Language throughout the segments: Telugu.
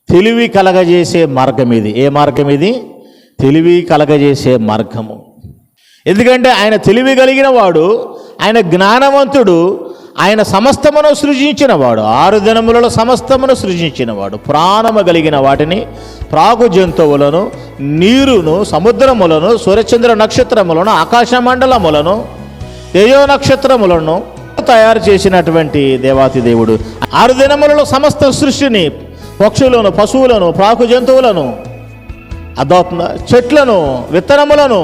తెలివి కలగజేసే మార్గం ఇది. ఏ మార్గం ఇది? తెలివి కలగజేసే మార్గము. ఎందుకంటే ఆయన తెలివి కలిగిన వాడు, ఆయన జ్ఞానవంతుడు, ఆయన సమస్తమును సృజించినవాడు. 6 దినములలో సమస్తమును సృజించినవాడు. ప్రాణము కలిగిన వాటిని, ప్రాగు జంతువులను, నీరును, సముద్రములను, సూర్యచంద్ర నక్షత్రములను, ఆకాశ మండలములను, తేజో నక్షత్రములను తయారు చేసినటువంటి దేవాతి దేవుడు 6 దినములలో సమస్త సృష్టిని, పక్షులను, పశువులను, ప్రాకు జంతువులను, చెట్లను, విత్తనములను,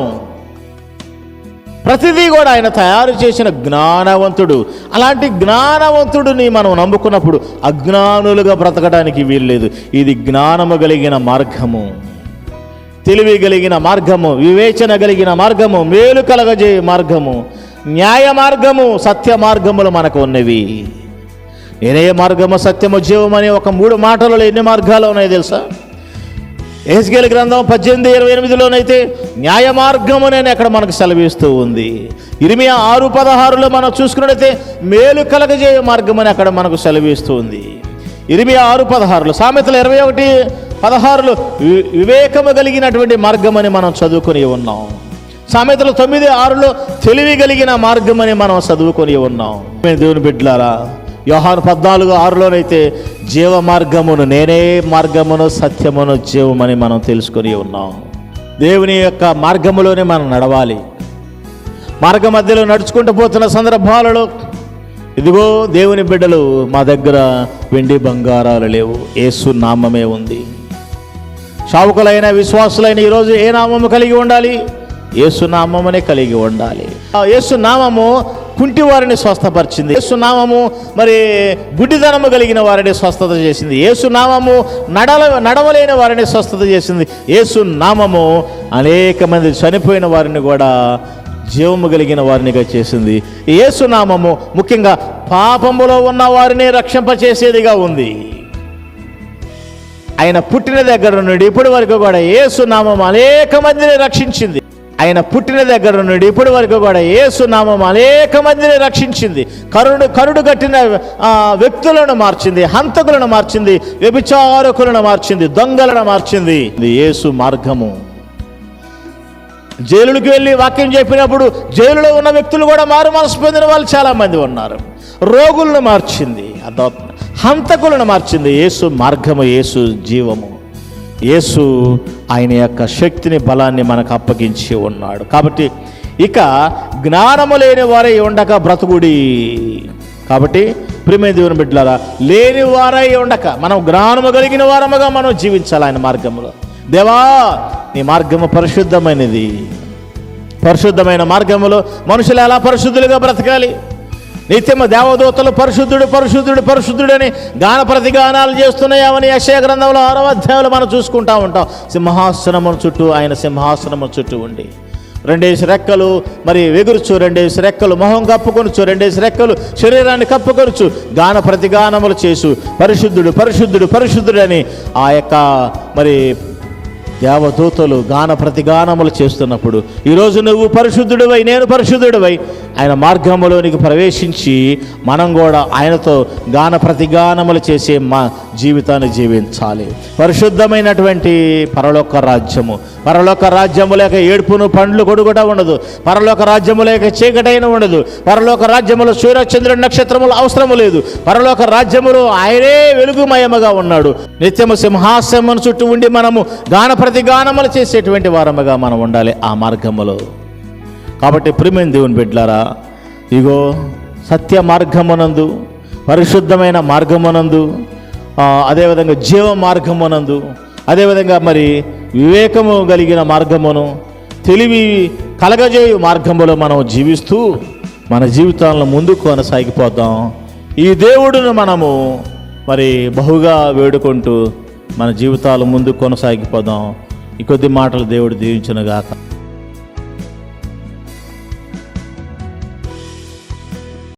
ప్రతిదీ కూడా ఆయన తయారు చేసిన జ్ఞానవంతుడు. అలాంటి జ్ఞానవంతుడిని మనం నమ్ముకున్నప్పుడు అజ్ఞానులుగా బ్రతకడానికి వీల్లేదు. ఇది జ్ఞానము కలిగిన మార్గము, తెలివి కలిగిన మార్గము, వివేచన కలిగిన మార్గము, మేలు కలగజే మార్గము, న్యాయ మార్గము, సత్య మార్గములు మనకు ఉన్నవి. నేనే మార్గము, సత్యము, జీవమని ఒక 3 మాటలలో ఎన్ని మార్గాలు ఉన్నాయో తెలుసా? యెహెజ్కేలు గ్రంథం 18:28లోనైతే న్యాయ మార్గము నేను అక్కడ మనకు సెలవిస్తూ ఉంది. ఇర్మియా 6:16లో మనం చూసుకున్నట్లయితే మేలు కలగజేయ మార్గం అని అక్కడ మనకు సెలవిస్తూ ఉంది. ఇర్మియా 6:16లో, సామెతలు 21:16లో వివేకము కలిగినటువంటి మార్గం అని మనం చదువుకొని ఉన్నాం. సామెతలు 9:6లో తెలివి కలిగిన మార్గం అని మనం చదువుకొని ఉన్నాం. దేవుని బిడ్డలారా, యోహాను 14:6లోనైతే జీవ మార్గమును, నేనే మార్గమును, సత్యమును, జీవమని మనం తెలుసుకొని ఉన్నాం. దేవుని యొక్క మార్గములోనే మనం నడవాలి. మార్గ మధ్యలో నడుచుకుంటూ పోతున్న సందర్భాలలో ఇదిగో దేవుని బిడ్డలు, మా దగ్గర వెండి బంగారాలు లేవు, యేసు నామమే ఉంది. శావుకులైన విశ్వాసులైన ఈరోజు ఏ నామము కలిగి ఉండాలి? యేసు నామమునే కలిగి ఉండాలి. యేసు నామము కుంటి వారిని స్వస్థపరిచింది. యేసు నామము మరి గుడ్డిదనము కలిగిన వారిని స్వస్థత చేసింది. యేసు నామము నడవలేని వారిని స్వస్థత చేసింది. యేసు నామము అనేక మంది చనిపోయిన వారిని కూడా జీవము కలిగిన వారినిగా చేసింది. యేసు నామము ముఖ్యంగా పాపములో ఉన్న వారిని రక్షింపచేసేదిగా ఉంది. ఆయన పుట్టిన దగ్గర నుండి ఇప్పటి వరకు కూడా యేసు నామము అనేక మందిని రక్షించింది. ఆయన పుట్టిన దగ్గర నుండి ఇప్పటి వరకు కూడా యేసు నామం అనేక మందిని రక్షించింది. కరుడు కట్టిన వ్యక్తులను మార్చింది, హంతకులను మార్చింది, వ్యభిచారకులను మార్చింది, దొంగలను మార్చింది. ఇది యేసు మార్గము. జైలుకి వెళ్ళి వాక్యం చెప్పినప్పుడు జైలులో ఉన్న వ్యక్తులు కూడా మారు మనసు పొందిన వాళ్ళు చాలామంది ఉన్నారు. రోగులను మార్చింది, హంతకులను మార్చింది. యేసు మార్గము, యేసు జీవము. యేసు ఆయన యొక్క శక్తిని, బలాన్ని మనకు అప్పగించి ఉన్నాడు. కాబట్టి ఇక జ్ఞానము లేని వారై ఉండక బ్రతుకుడి. కాబట్టి ప్రియమైన దేవుని బిడ్డలారా, లేని వారై ఉండక మనం జ్ఞానము కలిగిన వారముగా మనం జీవించాలి ఆయన మార్గములో. దేవా, నీ మార్గము పరిశుద్ధమైనది. పరిశుద్ధమైన మార్గములో మనుషులు ఎలా పరిశుద్ధులుగా బ్రతకాలి? నిత్యము దేవదూతలు పరిశుద్ధుడు, పరిశుద్ధుడు, పరిశుద్ధుడని గాన ప్రతిగానాలు చేస్తున్నాయని యెషయా గ్రంథంలో 6వ అధ్యాయంలో మనం చూసుకుంటా ఉంటాం. సింహాసనము చుట్టూ, ఆయన సింహాసనము చుట్టూ ఉండి 2 రెక్కలు మరి ఎగురుచు, 2 రెక్కలు మొహం కప్పుకొనుచు, 2 రెక్కలు శరీరాన్ని కప్పుకొనుచు గాన ప్రతిగానములు చేసు పరిశుద్ధుడు, పరిశుద్ధుడు, పరిశుద్ధుడని ఆ యొక్క మరి దేవదూతలు గాన ప్రతిగానములు చేస్తున్నప్పుడు ఈరోజు నువ్వు పరిశుద్ధుడివై, నేను పరిశుద్ధుడివై ఆయన మార్గములోనికి ప్రవేశించి మనం కూడా ఆయనతో గాన ప్రతిగానములు చేసే మా జీవితాన్ని జీవించాలి. పరిశుద్ధమైనటువంటి పరలోక రాజ్యము. పరలోక రాజ్యము లేక ఏడుపును పండ్లు కొడుకుట ఉండదు. పరలోక రాజ్యము లేక చీకటైన ఉండదు. పరలోక రాజ్యములో సూర్య చంద్ర నక్షత్రములు అవసరము లేదు. పరలోక రాజ్యములో ఆయనే వెలుగుమయముగా ఉన్నాడు. నిత్యము సింహాసనము చుట్టూ ఉండి మనము గాన ప్రతిగానములు చేసేటువంటి వారముగా మనం ఉండాలి ఆ మార్గములో. కాబట్టి ప్రియమైన దేవుని బిడ్డలారా, ఇగో సత్య మార్గమునందు, పరిశుద్ధమైన మార్గమునందు, అదేవిధంగా జీవ మార్గమునందు, అదేవిధంగా మరి వివేకము కలిగిన మార్గమును, తెలివి కలగజేయు మార్గములో మనం జీవిస్తూ మన జీవితాలను ముందుకు కొనసాగిపోతాం. ఈ దేవుడును మనము మరి బహుగా వేడుకుంటూ మన జీవితాలు ముందుకు కొనసాగిపోదాం. ఈ కొద్ది మాటలు దేవుడు దీవించునుగాక.